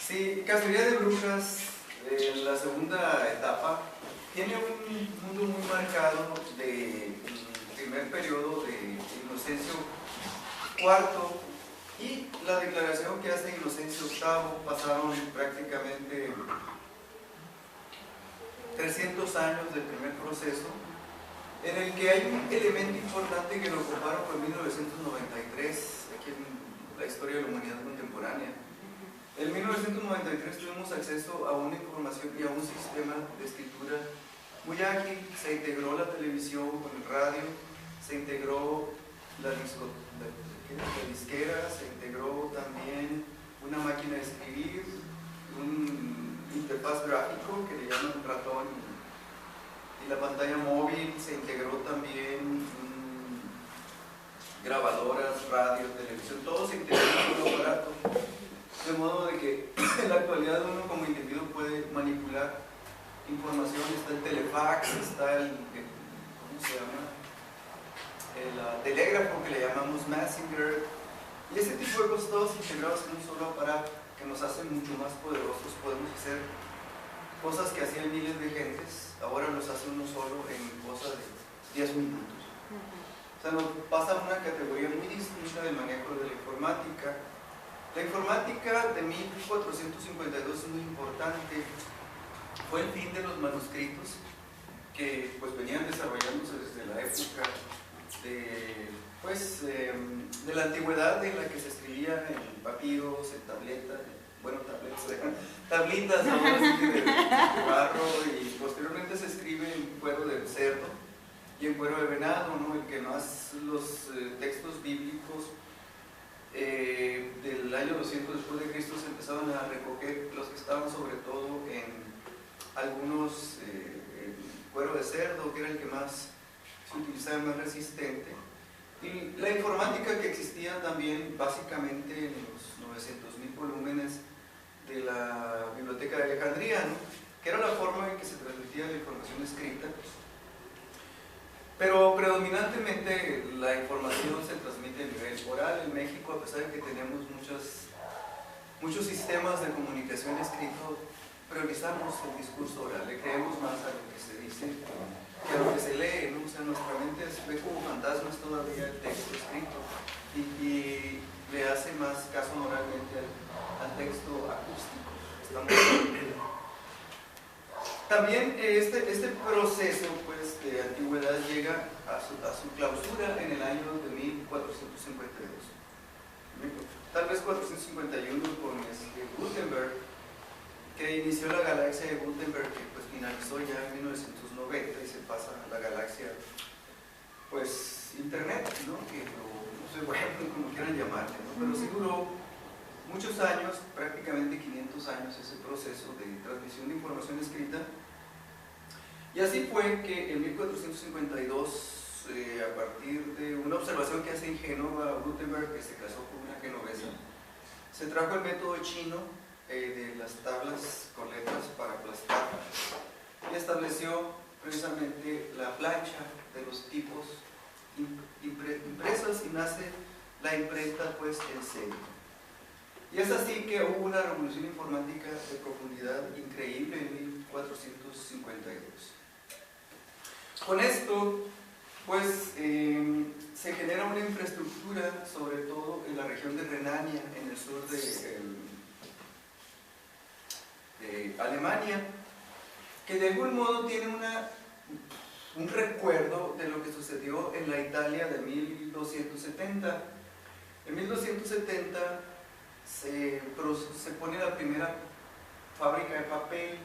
Sí, Cacería de Brujas, en la segunda etapa, tiene un mundo muy marcado del primer periodo de Inocencio IV y la declaración que hace Inocencio VIII. Pasaron prácticamente 300 años del primer proceso, en el que hay un elemento importante que lo comparo con 1993, aquí en la historia de la humanidad contemporánea. En 1993 tuvimos acceso a una información y a un sistema de escritura muy ágil. Se integró la televisión con el radio, se integró la disquera, se integró también una máquina de escribir, un interfaz gráfico que le llaman ratón, y la pantalla móvil. Se integró también grabadoras, radio, televisión, todo se integró en un aparato, de modo de que en la actualidad uno como individuo puede manipular información. Está el telefax, está ¿cómo se llama? El telégrafo, que le llamamos Messenger, y ese tipo de cosas, todos integrados en un solo aparato que nos hacen mucho más poderosos. Podemos hacer cosas que hacían miles de gentes, ahora los hace uno solo en cosa de 10 minutos. O sea, nos pasa a una categoría muy distinta del manejo de la informática. La informática de 1452 es muy importante. Fue el fin de los manuscritos que pues venían desarrollándose desde la época de la antigüedad, en la que se escribía en papiros, en tabletas, tablitas ahora sí que de barro, y posteriormente se escribe en cuero de cerdo y en cuero de venado, ¿no? El que más los textos bíblicos del año 200 después de Cristo se empezaban a recoger, los que estaban sobre todo en algunos cuero de cerdo, que era el que más se utilizaba, más resistente. Y la informática que existía también básicamente en los 900.000 volúmenes de la Biblioteca de Alejandría, ¿no? Que era la forma en que se transmitía la información escrita. Pero predominantemente la información se transmite a nivel oral. En México, a pesar de que tenemos muchos sistemas de comunicación escrito, priorizamos el discurso oral, le creemos más a lo que se dice que a lo que se lee, ¿no? O sea, nuestra mente ve como fantasmas todavía el texto escrito y le hace más caso moralmente al texto acústico. También este proceso pues, de antigüedad llega a su clausura en el año de 1452. Tal vez 451 con Gutenberg, que inició la galaxia de Gutenberg, que pues finalizó ya en 1990 y se pasa a la galaxia, pues, Internet, ¿no? Que no sé, bueno, como quieran llamarle, ¿no? Pero sí duró muchos años, prácticamente 500 años, ese proceso de transmisión de información escrita. Y así fue que en 1452, a partir de una observación que hace en Génova Gutenberg, que se casó con una genovesa, se trajo el método chino de las tablas con letras para aplastar, y estableció precisamente la plancha de los tipos impresos, y nace la imprenta pues en serie. Y es así que hubo una revolución informática de profundidad increíble en 1452. Con esto pues se genera una infraestructura, sobre todo en la región de Renania, en el sur de Alemania, que de algún modo tiene un recuerdo de lo que sucedió en la Italia de 1270. En 1270 se pone la primera fábrica de papel,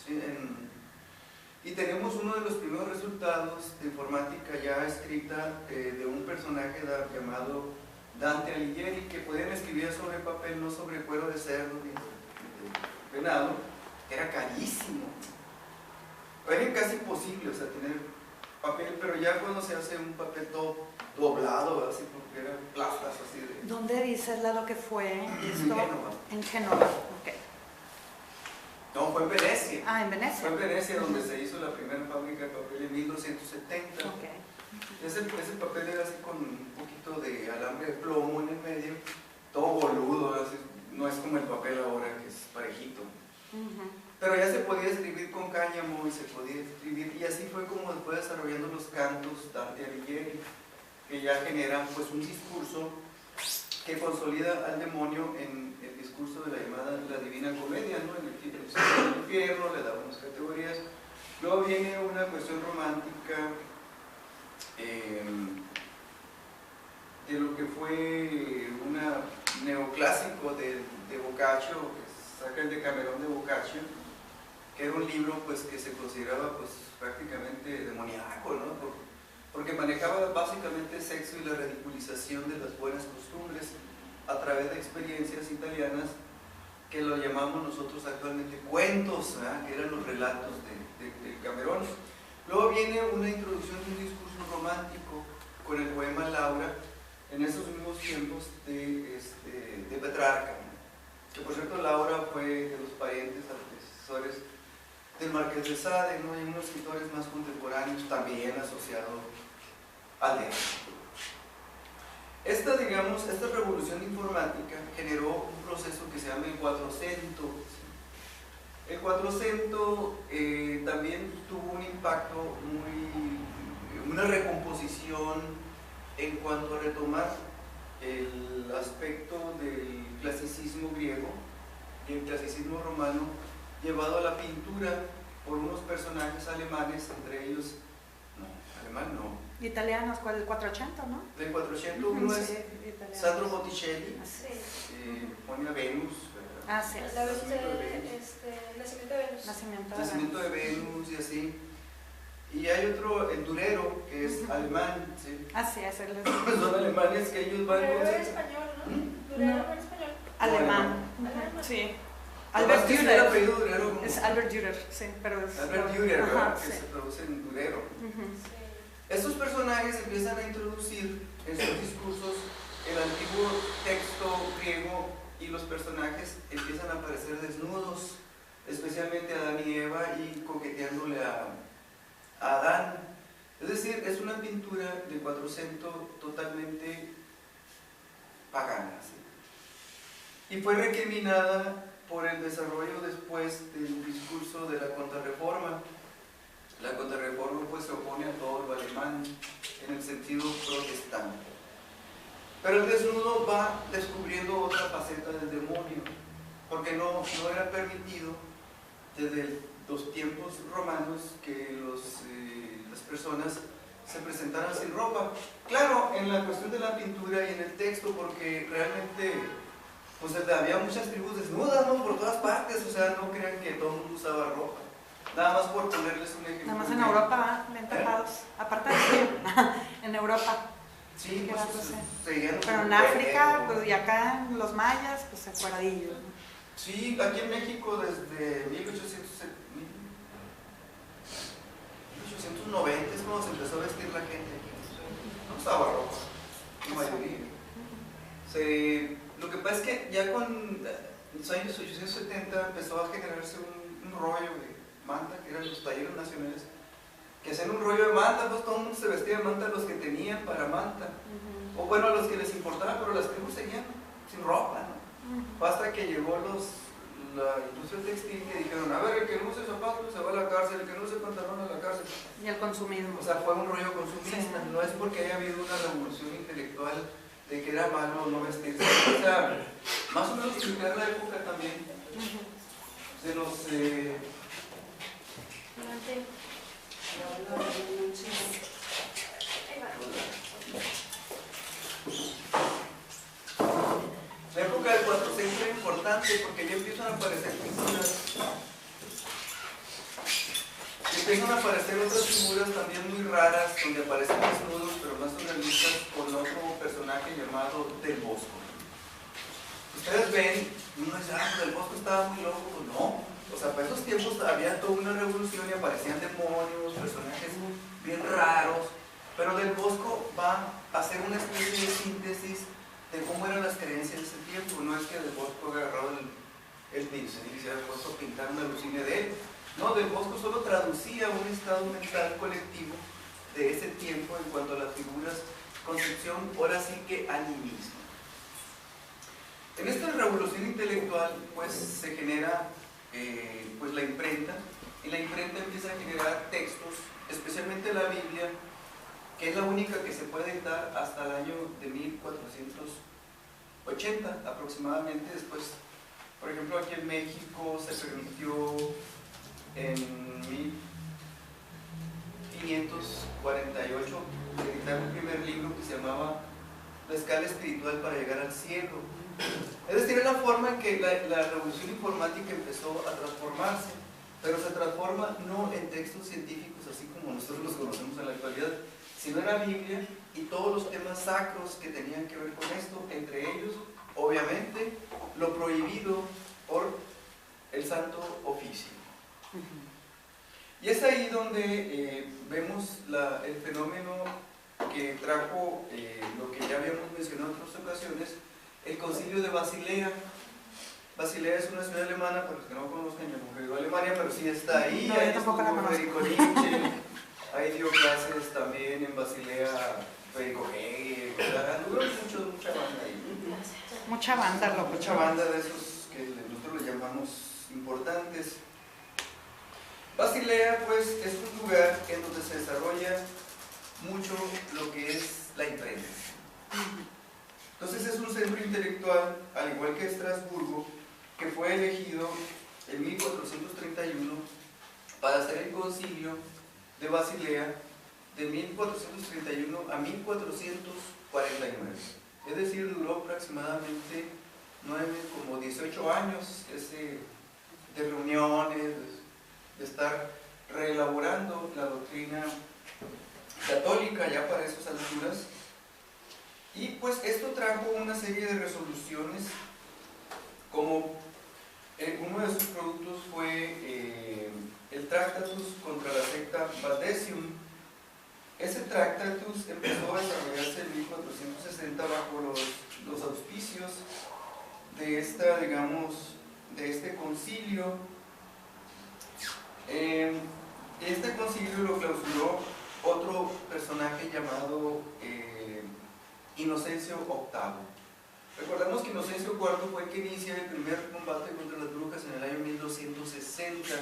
¿sí? Y tenemos uno de los primeros resultados de informática ya escrita de un personaje llamado Dante Alighieri, que podían escribir sobre papel, no sobre cuero de cerdo ni de venado. Era carísimo, era casi imposible, o sea, tener papel, pero ya cuando se hace un papel todo doblado, así, porque eran plastas así de... ¿Dónde dices lo que fue esto? En Génova. En Génova, ok. No, fue en Venecia. Ah, en Venecia. Fue en Venecia donde se hizo la primera fábrica de papel en 1270. Okay. Ese papel era así con un poquito de alambre de plomo en el medio, todo boludo, así, no es como el papel ahora que es después desarrollando los cantos Dante Alighieri, que ya generan pues un discurso que consolida al demonio en el discurso de la llamada la Divina Comedia, ¿no? En el infierno, le da unas categorías. Luego viene una cuestión romántica de lo que fue un neoclásico de Boccaccio, que saca el Decamerón de Boccaccio, que era un libro pues, que se consideraba pues, prácticamente demoníaco, ¿no? Porque manejaba básicamente el sexo y la ridiculización de las buenas costumbres a través de experiencias italianas que lo llamamos nosotros actualmente cuentos, ¿verdad? Que eran los relatos de Decamerón. Luego viene una introducción de un discurso romántico con el poema Laura en esos mismos tiempos de Petrarca, ¿no? Que por cierto Laura fue de los parientes antecesores del Marqués de Sade, ¿no? Hay unos escritores más contemporáneos también asociados al de esta revolución informática generó un proceso que se llama el Quattrocento. El Quattrocento también tuvo un impacto una recomposición en cuanto a retomar el aspecto del clasicismo griego y el clasicismo romano llevado a la pintura por unos personajes alemanes, entre ellos, italianos, ¿cuál? El 480, ¿no? Del 400 uno es Sandro Botticelli, pone a Venus, ¿verdad? Sí. La vez Nacimiento de Venus. Nacimiento de Venus y así. Y hay otro, el Durero, que es alemán, ¿sí? Sí, es el Son alemanes que ellos van Durero con... en español, ¿no? Durero en español. alemán. Alemán. Sí. Albert Albert Dürer. Dürer. Apellido Durero, como... Es Albert Dürer, sí, pero es... Albert Dürer, ¿verdad? Ajá, Que sí. se traduce en Durero. Sí. Estos personajes empiezan a introducir en sus discursos el antiguo texto griego y los personajes empiezan a aparecer desnudos, especialmente Adán y Eva, y coqueteándole a Adán. Es decir, es una pintura de Quattrocento totalmente pagana, ¿sí? Y fue recriminada por el desarrollo después del discurso de la Contrarreforma. La Contrarreforma pues se opone a todo lo alemán en el sentido protestante. Pero el desnudo va descubriendo otra faceta del demonio, porque no era permitido desde los tiempos romanos que las personas se presentaran sin ropa. Claro, en la cuestión de la pintura y en el texto, porque realmente pues había muchas tribus desnudas, ¿no? Por todas partes, o sea, no crean que todo el mundo usaba ropa. Nada más por ponerles un ejemplo. Nada más en Europa, bien tapados. Aparte de que en Europa. Sí, pues, seguían. Pero en África, pues, y acá en los mayas, pues encueradillos, ¿no? Sí, aquí en México desde 1890 es cuando se empezó a vestir la gente aquí. No usaba ropa, la mayoría. Lo que pasa es que ya con los años 870 empezó a generarse un rollo de manta, que eran los talleres nacionales, que hacían un rollo de manta, pues todo el mundo se vestía de manta, los que tenían para manta, o bueno, a los que les importaba, pero las tribus seguían sin ropa, ¿no? Hasta que llegó la industria textil que dijeron, a ver, el que no use zapatos se va a la cárcel, el que no use pantalón a la cárcel. Y el consumismo. O sea, fue un rollo consumista, Sí. no es porque haya habido una revolución intelectual de que era malo no vestirse. O sea, más o menos similar la época también de los... La época del 400 era importante porque ya empiezan a aparecer pinturas. Y empiezan a aparecer otras figuras también muy raras, donde aparecen desnudos, pero más surrealistas, con otro personaje llamado Del Bosco. Ustedes ven, uno dice, Del Bosco estaba muy loco. Pues no. O sea, para esos tiempos había toda una revolución y aparecían demonios, personajes bien raros. Pero Del Bosco va a hacer una especie de síntesis de cómo eran las creencias de ese tiempo. No es que Del Bosco haya agarrado el pincel y se haya puesto a pintar una alucine de él. No, Del Bosco solo traducía un estado mental colectivo de ese tiempo en cuanto a las figuras, concepción, ahora sí que animismo. En esta revolución intelectual, pues se genera pues la imprenta y la imprenta empieza a generar textos, especialmente la Biblia, que es la única que se puede editar hasta el año de 1480 aproximadamente. Después, por ejemplo, aquí en México se permitió en 1548 editar un primer libro que se llamaba La escala espiritual para llegar al cielo. Es decir, es la forma en que la revolución informática empezó a transformarse, pero se transforma no en textos científicos así como nosotros los conocemos en la actualidad, sino en la Biblia y todos los temas sacros que tenían que ver con esto, entre ellos, obviamente, lo prohibido por el Santo Oficio. Y es ahí donde vemos el fenómeno que trajo lo que ya habíamos mencionado en otras ocasiones, el Concilio de Basilea. Basilea es una ciudad alemana, para los que no conozcan, yo nunca he ido a Alemania, pero sí está ahí. No, ahí tampoco la conozco. Federico Nietzsche, ahí dio clases también en Basilea, Federico Hegel, mucha banda ahí. Mucha banda, loco. Mucha banda de esos que nosotros le llamamos importantes. Basilea, pues, es un lugar en donde se desarrolla mucho lo que es la imprenta. Entonces es un centro intelectual, al igual que Estrasburgo, que fue elegido en 1431 para hacer el concilio de Basilea de 1431 a 1449. Es decir, duró aproximadamente 18 años de reuniones, de estar reelaborando la doctrina católica ya para esas alturas. Y pues esto trajo una serie de resoluciones, como uno de sus productos fue el Tractatus contra la secta Valdesium. Ese Tractatus empezó a desarrollarse en 1460 bajo los auspicios de este concilio. Este concilio lo clausuró otro personaje llamado Inocencio VIII. Recordamos que Inocencio IV fue el que inicia el primer combate contra las brujas en el año 1260,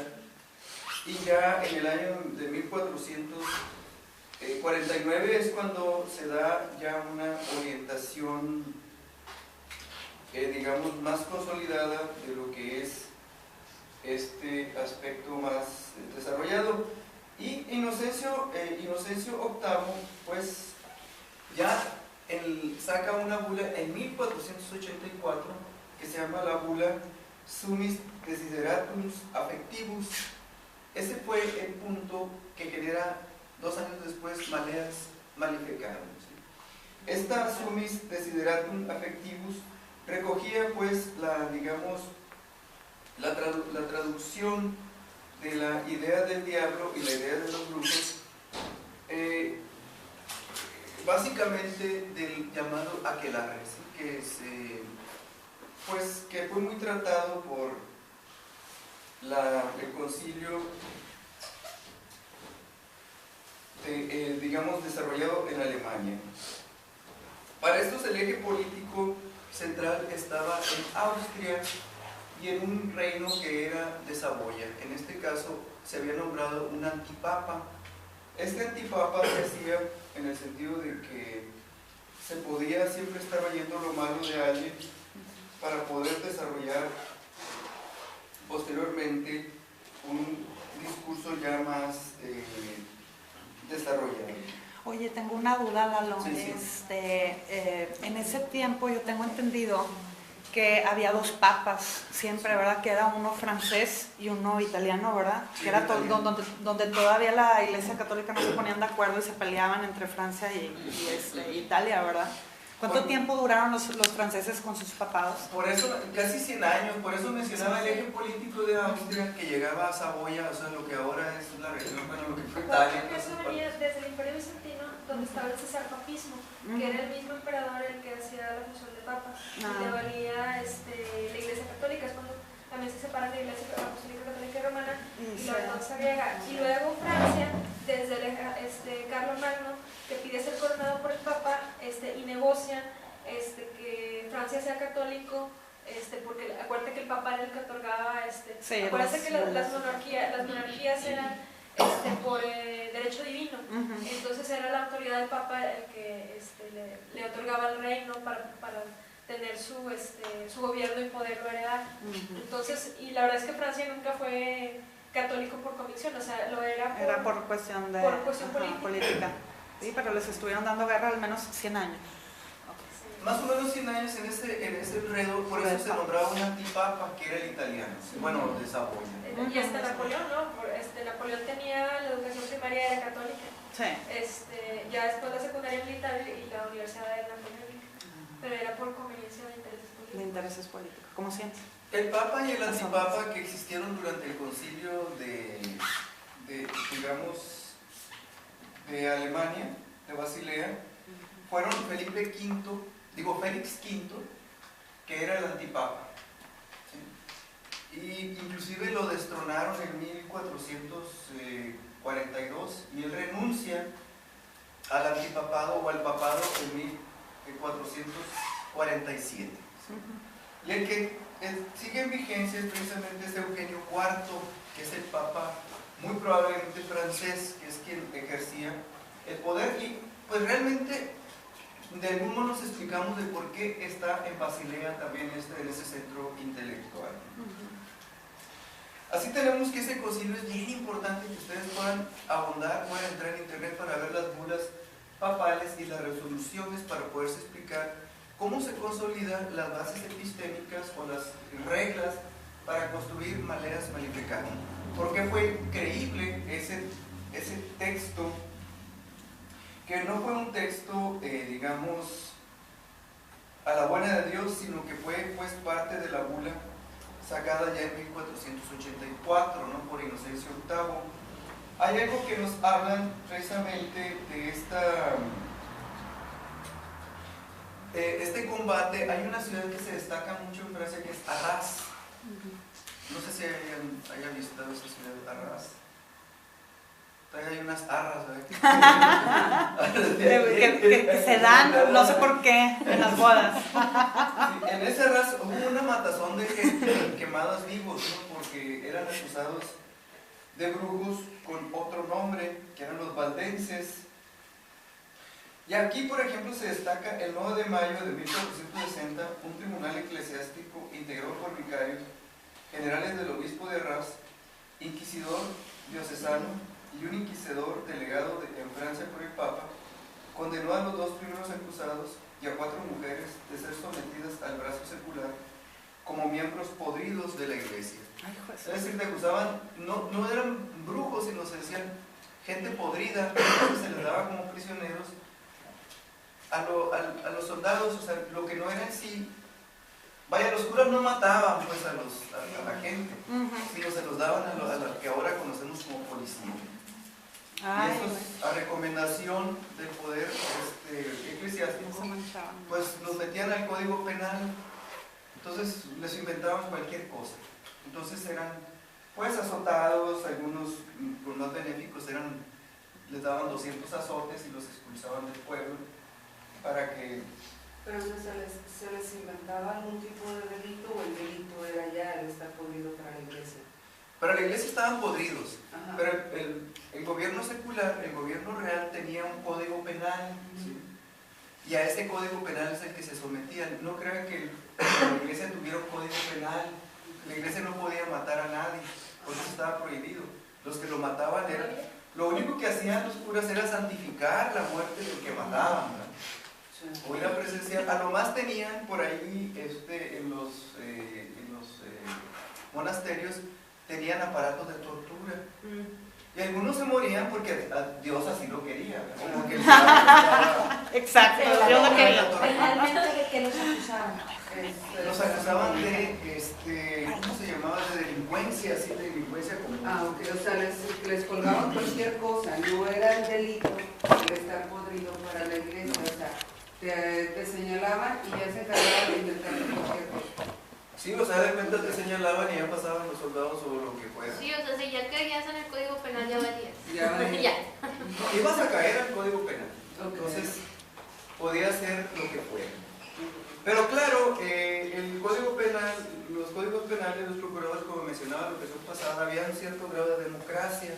y ya en el año de 1449 es cuando se da ya una orientación, digamos, más consolidada de lo que es este aspecto más desarrollado. Y Inocencio VIII, pues ya saca una bula en 1484 que se llama la bula Summis Desideratum Affectivus. Ese fue el punto que genera 2 años después Maleas Maleficarum. Esta Summis Desideratum Affectivus recogía pues la traducción de la idea del diablo y la idea de los brujos, básicamente del llamado aquelarre, ¿sí? que fue muy tratado por el concilio, desarrollado en Alemania. Para estos el eje político central estaba en Austria y en un reino que era de Saboya. En este caso se había nombrado un antipapa. Este antipapa se hacía en el sentido de que se podía siempre estar oyendo lo malo de alguien para poder desarrollar posteriormente un discurso ya más desarrollado. Oye, tengo una duda, Lalo. Sí. En ese tiempo yo tengo entendido que había 2 papas siempre, ¿verdad? Que era uno francés y uno italiano, ¿verdad? Sí, que era donde todavía la Iglesia Católica no se ponían de acuerdo y se peleaban entre Francia y Italia, ¿verdad? ¿Cuánto tiempo duraron los franceses con sus papados? Por eso, casi 100 años, por eso mencionaba el eje político de Austria que llegaba a Saboya, o sea, lo que ahora es la región, bueno, lo que fue Italia. Porque eso venía desde el Imperio Bizantino, donde estaba el cesarpapismo, que era el mismo emperador el que hacía la función de papa, y le valía la Iglesia Católica. Es cuando también se separan de la Iglesia Apostólica Católica y Romana y la ortodoxa griega. Y luego Francia, desde Carlomagno, que pide ser coronado por el Papa, y negocian que Francia sea católico porque acuérdate que el Papa era el que otorgaba, sí, acuérdate que las monarquías eran por derecho divino, entonces era la autoridad del Papa el que le otorgaba el reino para tener su gobierno y poderlo heredar. Entonces, y la verdad es que Francia nunca fue católico por convicción, o sea, lo era por cuestión política. Sí, pero les estuvieron dando guerra al menos 100 años. Más o menos 100 años en ese enredo, por eso se nombraba un antipapa, que era el italiano, bueno, de Saboya. Y hasta Napoleón, ¿no? Napoleón tenía la educación primaria, era católica. Sí. Ya después la secundaria militar y la universidad era napoleónica. Pero era por conveniencia de intereses políticos. De intereses políticos, como siempre. El papa y el antipapa que existieron durante el concilio digamos, de Alemania, de Basilea, fueron Félix V, que era el antipapa, ¿sí? Y inclusive lo destronaron en 1442 y él renuncia al antipapado o al papado en 1447. ¿Sí? Y el que sigue en vigencia es precisamente Eugenio IV, que es el papa muy probablemente francés, que es quien ejercía el poder. Y pues realmente de algún modo nos explicamos de por qué está en Basilea también en ese centro intelectual. Así tenemos que ese concilio es bien importante, que ustedes puedan abundar, puedan entrar en internet para ver las bulas papales y las resoluciones para poderse explicar cómo se consolidan las bases epistémicas o las reglas para construir Maleas Maleficarum. ¿Por qué fue creíble ese texto? Que no fue un texto, digamos, a la buena de Dios, sino que fue pues parte de la bula sacada ya en 1484, ¿no? Por Inocencio VIII. Hay algo que nos hablan precisamente de este combate. Hay una ciudad que se destaca mucho en Francia, que es Arras. No sé si hayan visitado esa ciudad, Arras. Hay unas arras, que se dan, no sé por qué, en las bodas. Sí, en ese arras hubo una matazón de gente quemadas vivos, ¿no? Porque eran acusados de brujos con otro nombre, que eran los valdenses. Y aquí, por ejemplo, se destaca el 9 de mayo de 1460, un tribunal eclesiástico integrado por vicarios, generales del obispo de Arras, inquisidor diocesano y un inquisidor delegado en Francia por el Papa, condenó a los dos primeros acusados y a 4 mujeres de ser sometidas al brazo secular como miembros podridos de la iglesia. Es decir, te acusaban, no eran brujos, sino se decían gente podrida, entonces se les daba como prisioneros a los soldados, o sea, lo que no era en sí. Vaya, los curas no mataban pues a la gente, sino se los daban a lo que ahora conocemos como policía. Y eso es a recomendación del poder eclesiástico, pues los metían al código penal, entonces les inventaban cualquier cosa. Entonces eran pues azotados, algunos los más benéficos les daban 200 azotes y los expulsaban del pueblo para que... Pero se les inventaba algún tipo de delito, o el delito era ya el estar podrido para la iglesia. Para la iglesia estaban podridos. Ajá. Pero el gobierno secular, el gobierno real tenía un código penal, ¿sí? Y a ese código penal es el que se sometían. No crean que la iglesia tuviera un código penal. La iglesia no podía matar a nadie, porque eso estaba prohibido. Los que lo mataban lo único que hacían los curas era santificar la muerte del que mataban, ¿verdad? O ir a presenciar. A lo más tenían por ahí en los monasterios, tenían aparatos de tortura. Y algunos se morían porque Dios así lo quería. Como que exacto, Dios lo quería. Realmente, ¿de qué los acusaban? Los acusaban de, ¿cómo se llamaba? De delincuencia, así, de delincuencia común. Ok, o sea, les colgaban cualquier cosa, no era el delito el estar podrido para la iglesia, o sea, te señalaban y ya se encargaban de inventar cualquier cosa. Sí, o sea, de cuenta te señalaban y ya pasaban los soldados o lo que fuera. Sí, o sea, si ya caías en el código penal ya valías. Ya valías. Ya. Ibas a caer al código penal. Okay. Entonces, podía ser lo que fuera. Pero claro, el código penal mencionaba la ocasión pasada, había un cierto grado de democracia,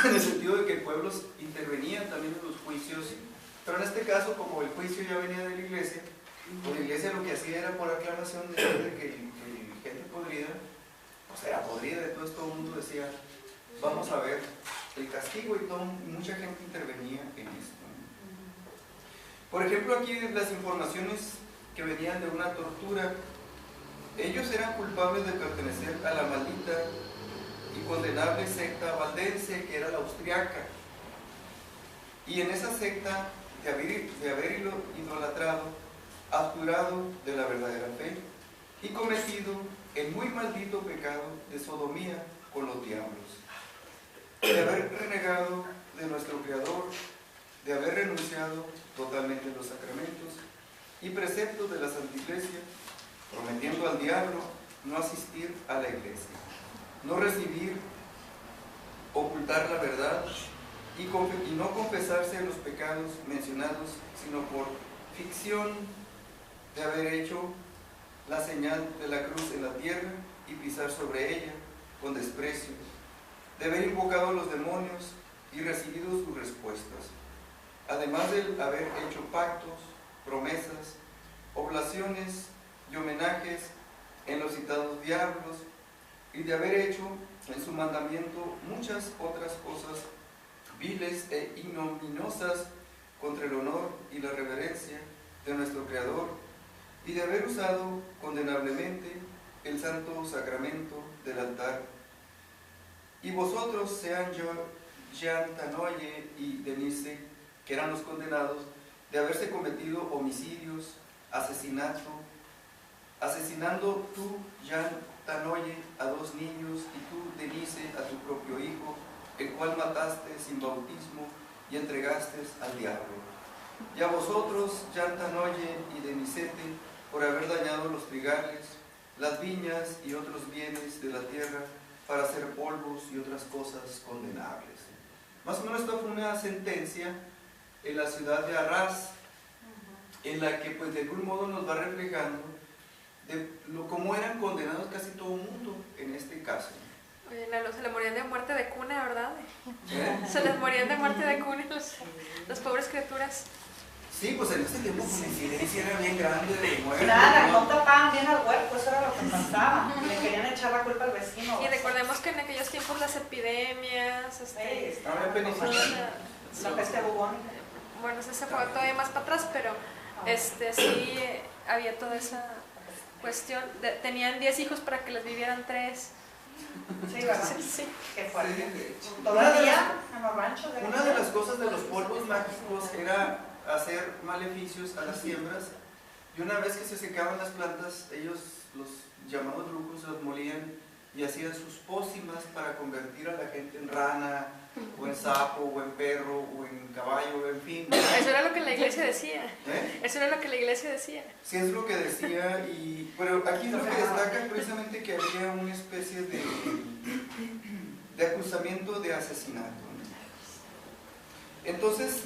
en el sentido de que pueblos intervenían también en los juicios, pero en este caso, como el juicio ya venía de la iglesia, pues la iglesia lo que hacía era por aclamación de que gente podrida, pues era podrida, entonces todo el mundo decía, vamos a ver el castigo, y mucha gente intervenía en esto. Por ejemplo, aquí las informaciones que venían de una tortura, ellos eran culpables de pertenecer a la maldita y condenable secta valdense, que era la austriaca, y en esa secta de haber idolatrado, abjurado de la verdadera fe y cometido el muy maldito pecado de sodomía con los diablos, de haber renegado de nuestro Creador, de haber renunciado totalmente a los sacramentos y preceptos de la Santa Iglesia, prometiendo al diablo no asistir a la iglesia, no recibir, ocultar la verdad y no confesarse de los pecados mencionados, sino por ficción, de haber hecho la señal de la cruz en la tierra y pisar sobre ella con desprecio, de haber invocado a los demonios y recibido sus respuestas, además de haber hecho pactos, promesas, oblaciones y homenajes en los citados diablos, y de haber hecho en su mandamiento muchas otras cosas viles e ignominiosas contra el honor y la reverencia de nuestro Creador, y de haber usado condenablemente el santo sacramento del altar. Y vosotros, sean Jean Tanoye y Denise, que eran los condenados, de haberse cometido homicidios, asesinando tú, Jean Tanoye, a 2 niños, y tú, Denise, a tu propio hijo, el cual mataste sin bautismo y entregaste al diablo. Y a vosotros, Jean Tanoye y Denisete, por haber dañado los trigales, las viñas y otros bienes de la tierra, para hacer polvos y otras cosas condenables. Más o menos esta fue una sentencia en la ciudad de Arras, en la que pues de algún modo nos va reflejando cómo eran condenados casi todo el mundo en este caso. Oye, se le morían de muerte de cuna, ¿verdad? ¿Eh? Se les morían de muerte de cuna las pobres criaturas. Sí, pues en ese tiempo la incidencia era bien grande de muerte. Nada, no tapaban bien al huerco, eso era lo que pasaba. Le querían echar la culpa al vecino. Y recordemos que en aquellos tiempos las epidemias, Había penicilina. La peste bubónica. Bueno, ese fue todavía más para atrás, pero sí había toda esa cuestión. Tenían 10 hijos para que les vivieran 3. Sí, ¿verdad? Sí. Qué fuerte. Sí, Todavía en los ranchos. una de las cosas de los polvos mágicos era hacer maleficios a las siembras, y una vez que se secaban las plantas, ellos, los llamados brujos, las molían y hacían sus pócimas para convertir a la gente en rana, o en sapo, o en perro, o en caballo, en fin. Eso era lo que la iglesia decía. ¿Eh? Eso era lo que la iglesia decía. Sí, es lo que decía, pero aquí lo que destaca precisamente que había una especie de acusamiento de asesinato. Entonces,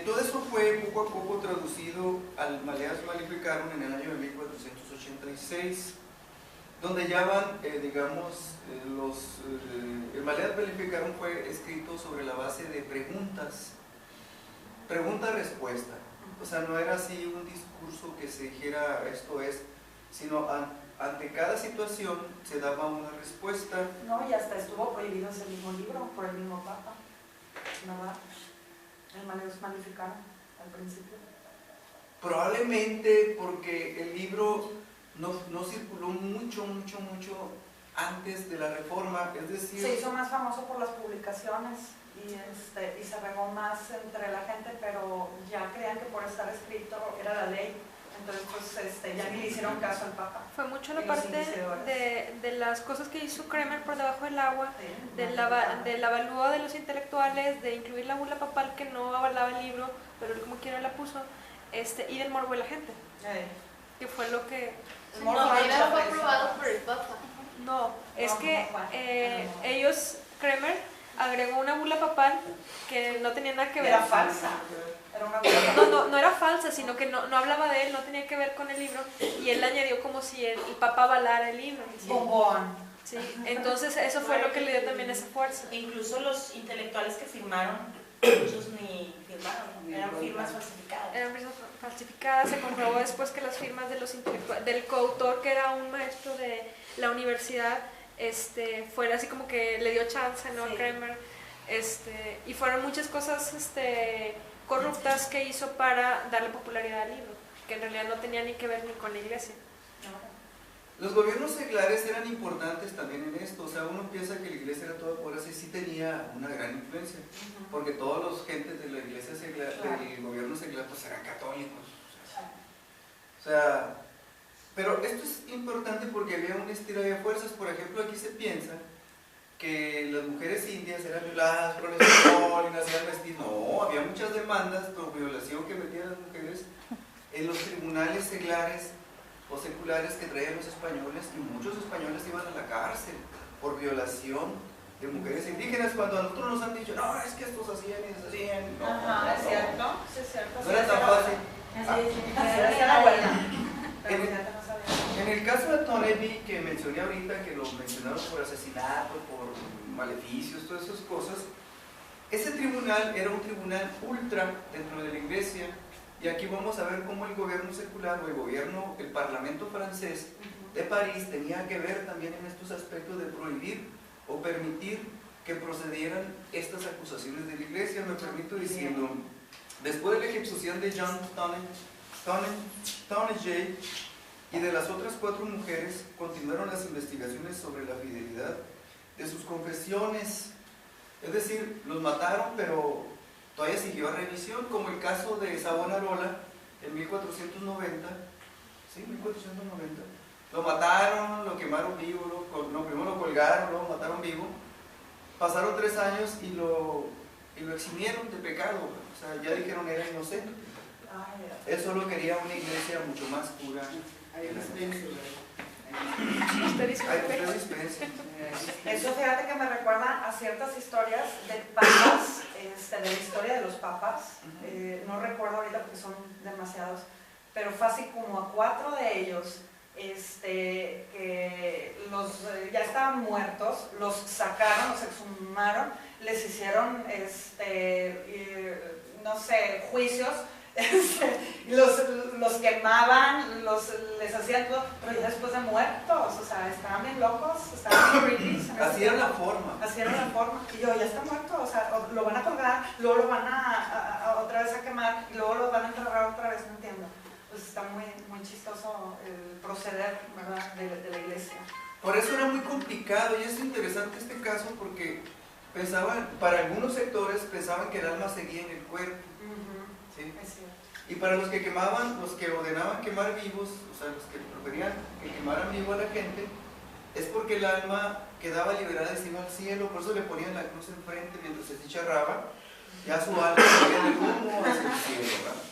todo eso fue poco a poco traducido al Maleas Maleficarum en el año de 1486, donde ya van, el Maleas Maleficarum fue escrito sobre la base de pregunta-respuesta. O sea, no era así un discurso que se dijera esto es, sino ante cada situación se daba una respuesta. No, y hasta estuvo prohibido ese mismo libro por el mismo Papa. ¿Verdad? El Maleus Maleficarum al principio. Probablemente porque el libro no circuló mucho antes de la Reforma, es decir... Se hizo más famoso por las publicaciones y se regó más entre la gente, pero ya creían que por estar escrito era la ley. Entonces, pues, ya ni le hicieron caso al Papa. Fue mucho la parte de las cosas que hizo Kremer por debajo del agua, del avalúo de los intelectuales, de incluir la bula papal que no avalaba el libro, pero él como quiera la puso, y del morbo de la gente, que fue lo que... No, primero fue aprobado por el Papa. No, es que Kremer agregó una bula papal que no tenía nada que ver. Era falsa. No era falsa, sino que no hablaba de él, no tenía que ver con el libro, y él añadió como si el Papa avalara el libro. Bombón. Sí, entonces eso fue lo que le dio también esa fuerza. Incluso los intelectuales que firmaron, muchos ni firmaron, eran firmas falsificadas. Eran firmas falsificadas, se comprobó después que las firmas de los del coautor, que era un maestro de la universidad, fuera así como que le dio chance, ¿no? Sí. Kremer, y fueron muchas cosas corruptas que hizo para darle popularidad al libro, que en realidad no tenía ni que ver ni con la iglesia. Los gobiernos seglares eran importantes también en esto, o sea, uno piensa que la iglesia era toda por así, sí tenía una gran influencia, porque todos los gentes de la iglesia seglar, del gobierno seglar, pues eran católicos. O sea, pero esto es importante porque había un estilo de fuerzas. Por ejemplo, aquí se piensa que las mujeres indias eran violadas por el sol y no hacían vestir. No, había muchas demandas por violación que metían las mujeres en los tribunales seglares o seculares que traían los españoles, y muchos españoles iban a la cárcel por violación de mujeres indígenas, cuando a nosotros nos han dicho, no, es que estos hacían y deshacían. No, Ajá, es cierto, sí, es cierto. No era tan fácil. Así decía la abuela. Pero fíjate, no sabía. En el caso de Toynbee, que mencioné ahorita, que lo mencionaron por asesinato, por maleficios, todas esas cosas, ese tribunal era un tribunal ultra dentro de la iglesia, y aquí vamos a ver cómo el gobierno secular o el parlamento francés de París tenía que ver también en estos aspectos de prohibir o permitir que procedieran estas acusaciones de la iglesia. Me permito diciendo, después de la ejecución de John Tournegey y de las otras 4 mujeres, continuaron las investigaciones sobre la fidelidad de sus confesiones. Es decir, los mataron, pero todavía siguió a revisión, como el caso de Savonarola en 1490. ¿Sí? 1490. Lo mataron, lo quemaron vivo, primero lo colgaron, luego lo mataron vivo. Pasaron 3 años y lo eximieron de pecado. O sea, ya dijeron era inocente. Él solo quería una iglesia mucho más pura. Eso, fíjate que me recuerda a ciertas historias de papas, de la historia de los papas. No recuerdo ahorita porque son demasiados, pero fue así como a 4 de ellos que ya estaban muertos, los sacaron, los exhumaron, les hicieron no sé, juicios. Los quemaban, les hacían todo, pero ya después de muertos, o sea, estaban bien locos, estaban bien creepy. Así era la forma. Así era la forma. Y yo, ya está muerto, o sea, lo van a colgar, luego lo van a otra vez a quemar, y luego lo van a enterrar otra vez, no entiendo. Pues está muy, muy chistoso el proceder, ¿verdad?, de la iglesia. Por eso era muy complicado, y es interesante este caso porque pensaban, para algunos sectores pensaban que el alma seguía en el cuerpo. ¿Sí? Y para los que quemaban, los que ordenaban quemar vivos, o sea, los que preferían que quemaran vivo a la gente, es porque el alma quedaba liberada y se iba al cielo, por eso le ponían la cruz enfrente mientras se chicharraba, ya su alma salía del humo hacia el cielo, ¿verdad?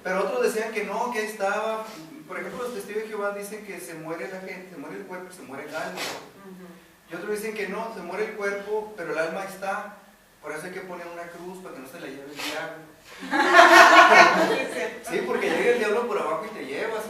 Pero otros decían que no, que ahí estaba. Por ejemplo, los testigos de Jehová dicen que se muere la gente, se muere el cuerpo y se muere el alma. Y otros dicen que no, se muere el cuerpo, pero el alma está. Por eso hay que poner una cruz para que no se la lleve el diablo. Sí, porque llega el diablo por abajo y te llevas.